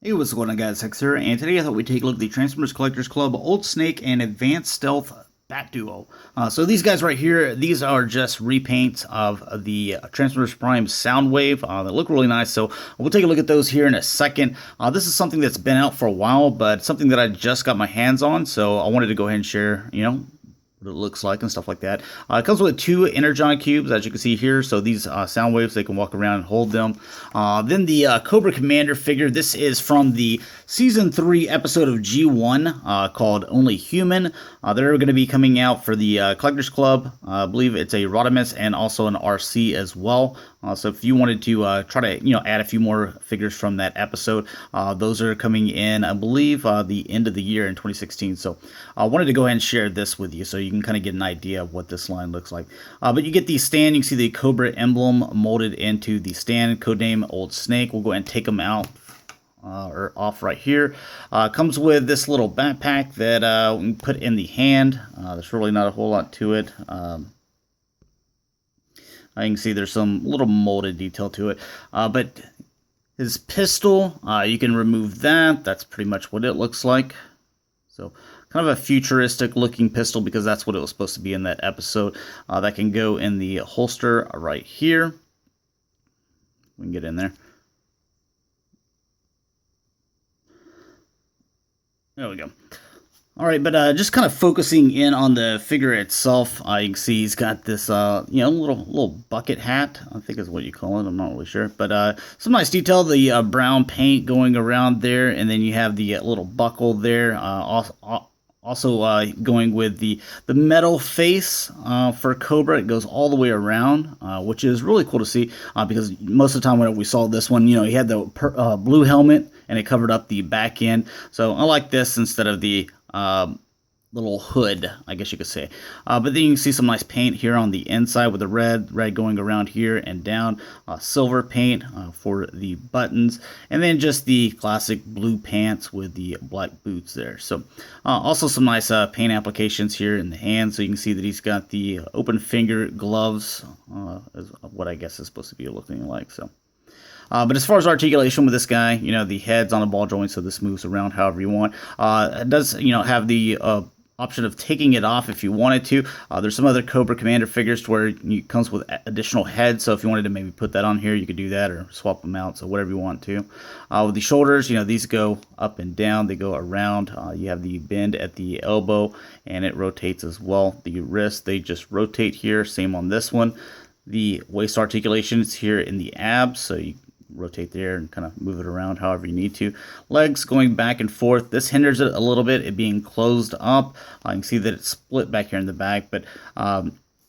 Hey, what's going on, guys? Hex here, and today I thought we'd take a look at the Transformers Collectors Club Old Snake and Advanced Stealth Bat Duo. So these guys right here, these are just repaints of the Transformers Prime Soundwave. They look really nice, so we'll take a look at those here in a second. This is something that's been out for a while, but something that I just got my hands on, so I wanted to go ahead and share, what it looks like and stuff like that. It comes with two Energon cubes, as you can see here. So these sound waves, they can walk around and hold them. Then the Cobra Commander figure. This is from the Season 3 episode of G1 called Only Human. They're going to be coming out for the Collectors Club. I believe it's a Rodimus and also an RC as well. So if you wanted to try to add a few more figures from that episode, those are coming in, I believe, the end of the year in 2016. So I wanted to go ahead and share this with you so you can kind of get an idea of what this line looks like. But you get the stand. You can see the Cobra emblem molded into the stand. Codename Old Snake. We'll go ahead and take them out. Or off right here. Comes with this little backpack that we can put in the hand. There's really not a whole lot to it. You can see there's some little molded detail to it. But his pistol, you can remove that. That's pretty much what it looks like. So kind of a futuristic looking pistol because that's what it was supposed to be in that episode. That can go in the holster right here. We can get in there. There we go. All right, but just kind of focusing in on the figure itself, you can see he's got this, little bucket hat. I think is what you call it. I'm not really sure, but some nice detail. The brown paint going around there, and then you have the little buckle there. Also going with the metal face for Cobra. It goes all the way around, which is really cool to see because most of the time when we saw this one, he had the blue helmet and it covered up the back end. So I like this instead of the little hood, I guess you could say. But then you can see some nice paint here on the inside with the red going around here and down. Silver paint for the buttons. And then just the classic blue pants with the black boots there. So also some nice paint applications here in the hand. So you can see that he's got the open finger gloves, is what I guess is supposed to be looking like. So. But as far as articulation with this guy, the head's on a ball joint, so this moves around however you want. It does, have the option of taking it off if you wanted to. There's some other Cobra Commander figures where it comes with additional heads, so if you wanted to maybe put that on here, you could do that or swap them out, so whatever you want to. With the shoulders, these go up and down, they go around. You have the bend at the elbow, and it rotates as well. The wrist, they just rotate here, same on this one. The waist articulation is here in the abs, so you rotate there and kind of move it around however you need to. Legs going back and forth. This hinders it a little bit, it being closed up. You can see that it's split back here in the back, but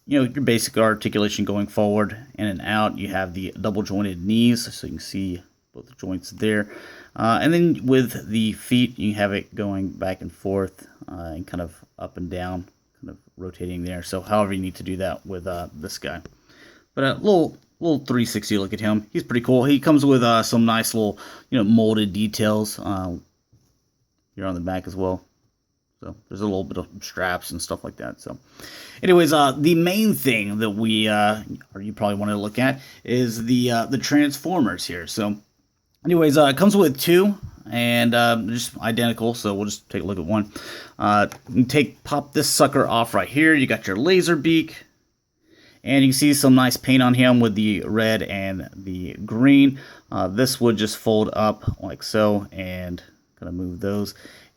your basic articulation going forward in and out. You have the double jointed knees, so you can see both joints there. And then with the feet, you have it going back and forth and kind of up and down, kind of rotating there. So however you need to do that with this guy. But a little 360 look at him. He's pretty cool. He comes with some nice little, molded details here on the back as well. So there's a little bit of straps and stuff like that. So anyways, the main thing that we, or you probably want to look at is the Transformers here. So anyways, it comes with two and just identical. So we'll just take a look at one. Pop this sucker off right here. You got your laser beak. And you can see some nice paint on him with the red and the green. This would just fold up like so and kind of move those.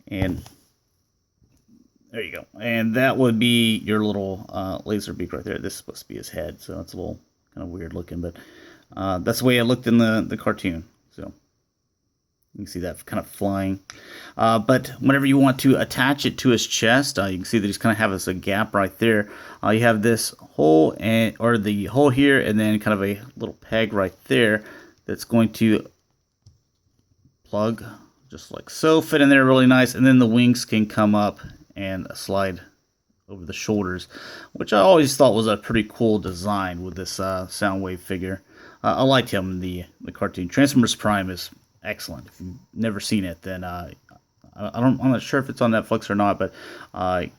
And there you go. And that would be your little laser beak right there. This is supposed to be his head, so it's a little kind of weird looking. But that's the way it looked in the cartoon. So you can see that kind of flying. But whenever you want to attach it to his chest, you can see that he's kind of has a gap right there. You have this hole, or the hole here, and then kind of a little peg right there that's going to plug just like so, fit in there really nice. And then the wings can come up and slide over the shoulders, which I always thought was a pretty cool design with this Soundwave figure. I liked him in the cartoon. Transformers Prime is excellent. If you've never seen it, then I I'm not sure if it's on Netflix or not, but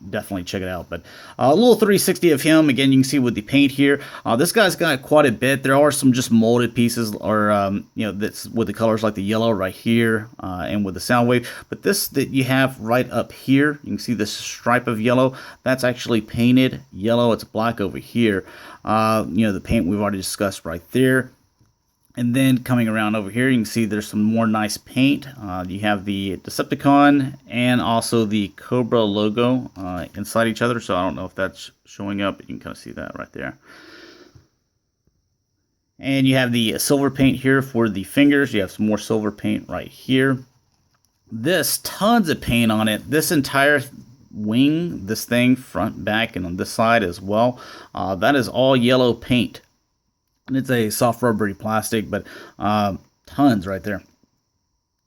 definitely check it out. But a little 360 of him. Again, you can see with the paint here. This guy's got quite a bit. There are some just molded pieces, or that's with the colors like the yellow right here, and with the sound wave. But this that you have right up here, you can see this stripe of yellow. That's actually painted yellow. It's black over here. The paint we've already discussed right there. And then coming around over here, you can see there's some more nice paint. You have the Decepticon and also the Cobra logo inside each other. So I don't know if that's showing up, but you can kind of see that right there. And you have the silver paint here for the fingers. You have some more silver paint right here. This, tons of paint on it. This entire wing, this thing, front, back, and on this side as well. That is all yellow paint. And it's a soft rubbery plastic, but tons right there.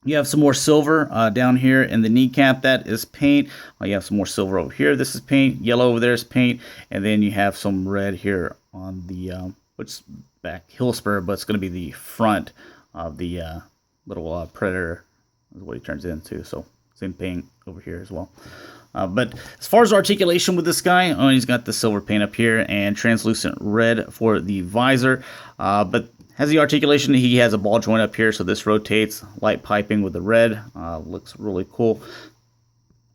You have some more silver down here in the kneecap. That is paint. You have some more silver over here. This is paint. Yellow over there is paint. And then you have some red here on the, which back heel spur, but it's going to be the front of the little Predator is what he turns into. So same paint over here as well. But as far as articulation with this guy, he's got the silver paint up here and translucent red for the visor. But has the articulation, he has a ball joint up here, so this rotates. Light piping with the red. Looks really cool.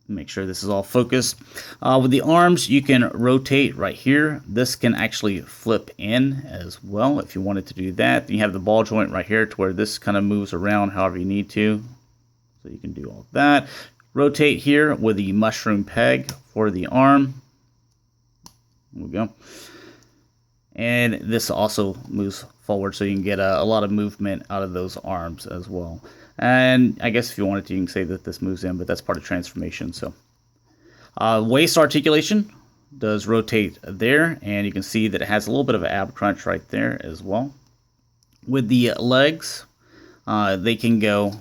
Make sure this is all focused. With the arms, you can rotate right here. This can actually flip in as well if you wanted to do that. Then you have the ball joint right here to where this kind of moves around however you need to. So you can do all that. Rotate here with the mushroom peg for the arm. There we go. And this also moves forward, so you can get a lot of movement out of those arms as well. And I guess if you wanted to, you can say that this moves in, but that's part of transformation. So waist articulation does rotate there, and you can see that it has a little bit of an ab crunch right there as well. With the legs, they can go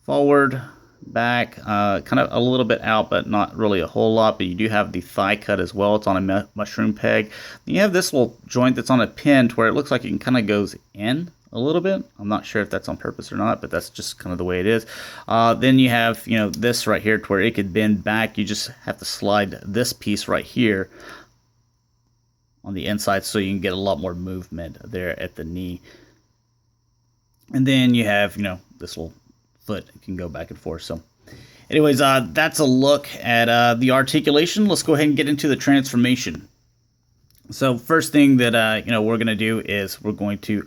forward, back, kind of a little bit out, but not really a whole lot. But you do have the thigh cut as well. It's on a mushroom peg. Then you have this little joint that's on a pin to where it looks like it kind of goes in a little bit. I'm not sure if that's on purpose or not, but that's just kind of the way it is. Then you have, this right here to where it could bend back. You just have to slide this piece right here on the inside so you can get a lot more movement there at the knee. And then you have, this little foot can go back and forth. So anyways, that's a look at the articulation. Let's go ahead and get into the transformation. So first thing that we're going to do is we're going to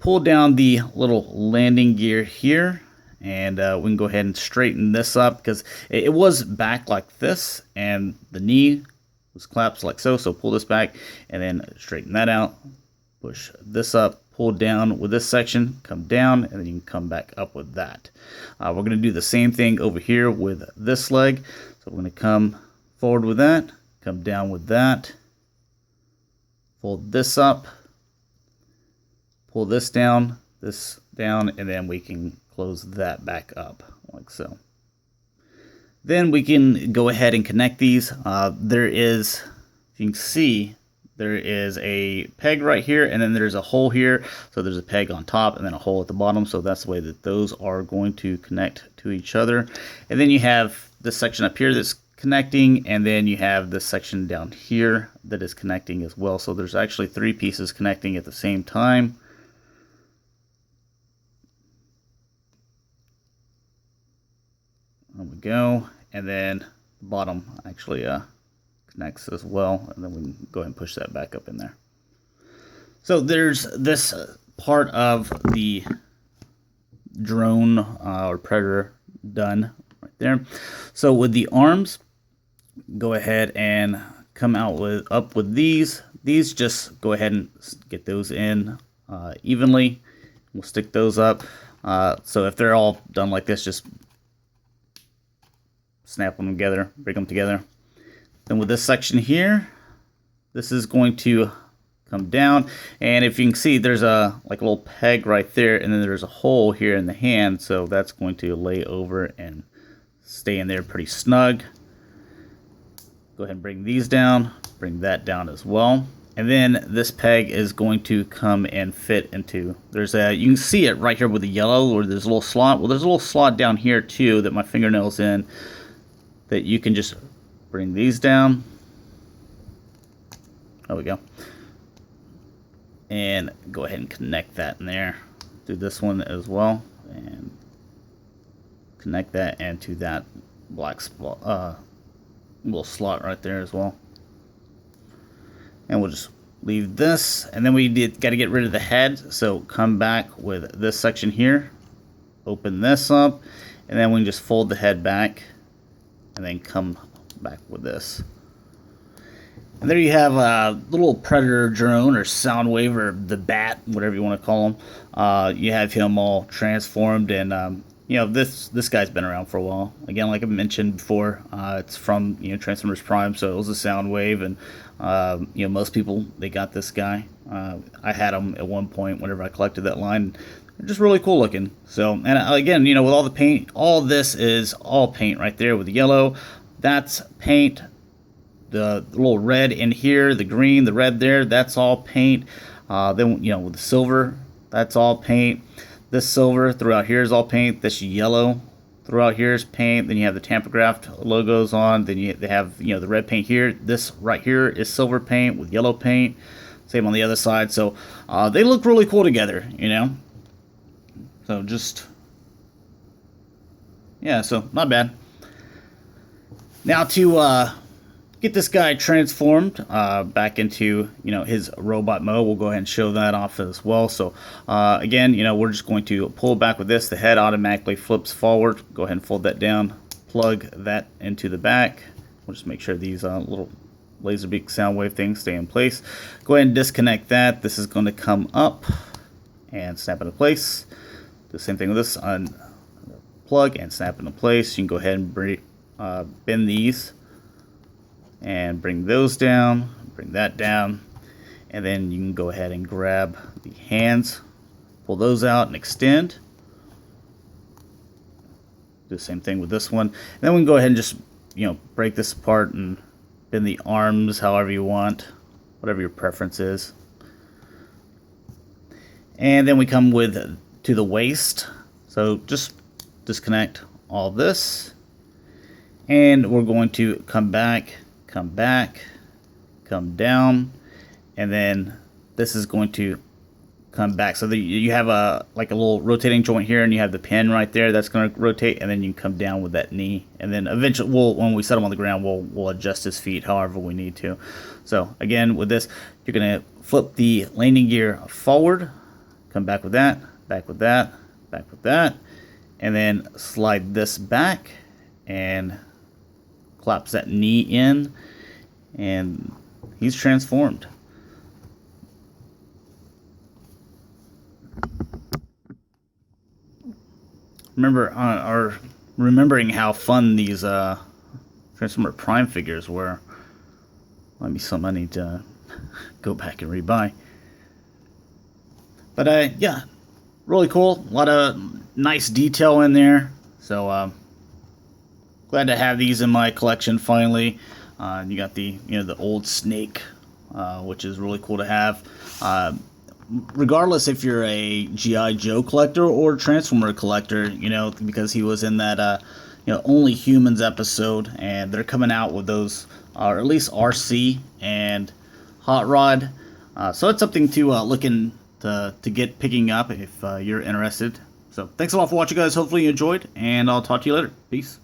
pull down the little landing gear here, and we can go ahead and straighten this up because it was back like this and the knee was collapsed like so. So pull this back and then straighten that out, push this up, pull down with this section, come down, and then you can come back up with that. We're going to do the same thing over here with this leg. So we're going to come forward with that, come down with that, fold this up, pull this down, and then we can close that back up like so. Then we can go ahead and connect these. There is, if you can see, there is a peg right here, and then there's a hole here. So there's a peg on top and then a hole at the bottom. So that's the way that those are going to connect to each other. And then you have this section up here that's connecting, and then you have this section down here that is connecting as well. So there's actually 3 pieces connecting at the same time. There we go. And then the bottom actually connects as well, and then we can go ahead and push that back up in there. So there's this part of the drone or Predator done right there. So with the arms, go ahead and come out with these. These just go ahead and get those in evenly. We'll stick those up. So if they're all done like this, just snap them together, bring them together. Then with this section here, this is going to come down, and if you can see, there's a little peg right there, and then there's a hole here in the hand, so that's going to lay over and stay in there pretty snug. Go ahead and bring these down, bring that down as well, And then this peg is going to come and fit into, there's a, you can see it right here with the yellow where there's a little slot. Well, there's a little slot down here too that my fingernail's in, that you can just bring these down. There we go. And go ahead and connect that in there. Do this one as well. And connect that into that black spot, little slot right there as well. And we'll just leave this, and then we got to get rid of the head, so come back with this section here, open this up, and then we can just fold the head back and then come back with this. And there you have a little Predator drone or Soundwave or the B.A.T, whatever you want to call him. You have him all transformed, and you know, this guy's been around for a while. Again, like I mentioned before, it's from, you know, Transformers Prime, so it was a Soundwave, and you know, most people, they got this guy. I had him at one point whenever I collected that line. They're just really cool looking. So, and again, you know, with all the paint, all this is all paint right there with the yellow. That's paint. The little red in here, the green, the red there, that's all paint. Then, you know, with the silver, that's all paint. This silver throughout here is all paint. This yellow throughout here is paint. Then you have the Tampograph logos on. Then they have, you know, the red paint here. This right here is silver paint with yellow paint. Same on the other side. So they look really cool together, you know. So just, yeah, so not bad. Now to get this guy transformed back into, you know, his robot mode, we'll go ahead and show that off as well. So again, you know, we're just going to pull back with this. The head automatically flips forward. Go ahead and fold that down, plug that into the back. We'll just make sure these little Laserbeak Soundwave things stay in place. Go ahead and disconnect that. This is going to come up and snap into place. Do the same thing with this, unplug and snap into place. You can go ahead and bend these and bring those down, bring that down, and then you can go ahead and grab the hands, pull those out and extend. Do the same thing with this one. And then we can go ahead and just, you know, break this apart and bend the arms however you want, whatever your preference is. And then we come with to the waist. So just disconnect all this, and we're going to come back, come down, and then this is going to come back. So you have a like a little rotating joint here, and you have the pin right there that's going to rotate, and then you can come down with that knee, and then eventually when we set him on the ground, we'll adjust his feet however we need to. So again, with this, you're going to flip the landing gear forward, come back with that, back with that, back with that, and then slide this back and claps that knee in, and he's transformed. Remembering how fun these Transformer Prime figures were. Might be something I need to go back and rebuy. But yeah, really cool. A lot of nice detail in there. So glad to have these in my collection finally. You got the the old Snake, which is really cool to have. Regardless if you're a G.I. Joe collector or Transformer collector, because he was in that Only Humans episode, and they're coming out with those, or at least RC and Hot Rod. So it's something to look in to get picking up if you're interested. So thanks a lot for watching, guys. Hopefully you enjoyed, and I'll talk to you later. Peace.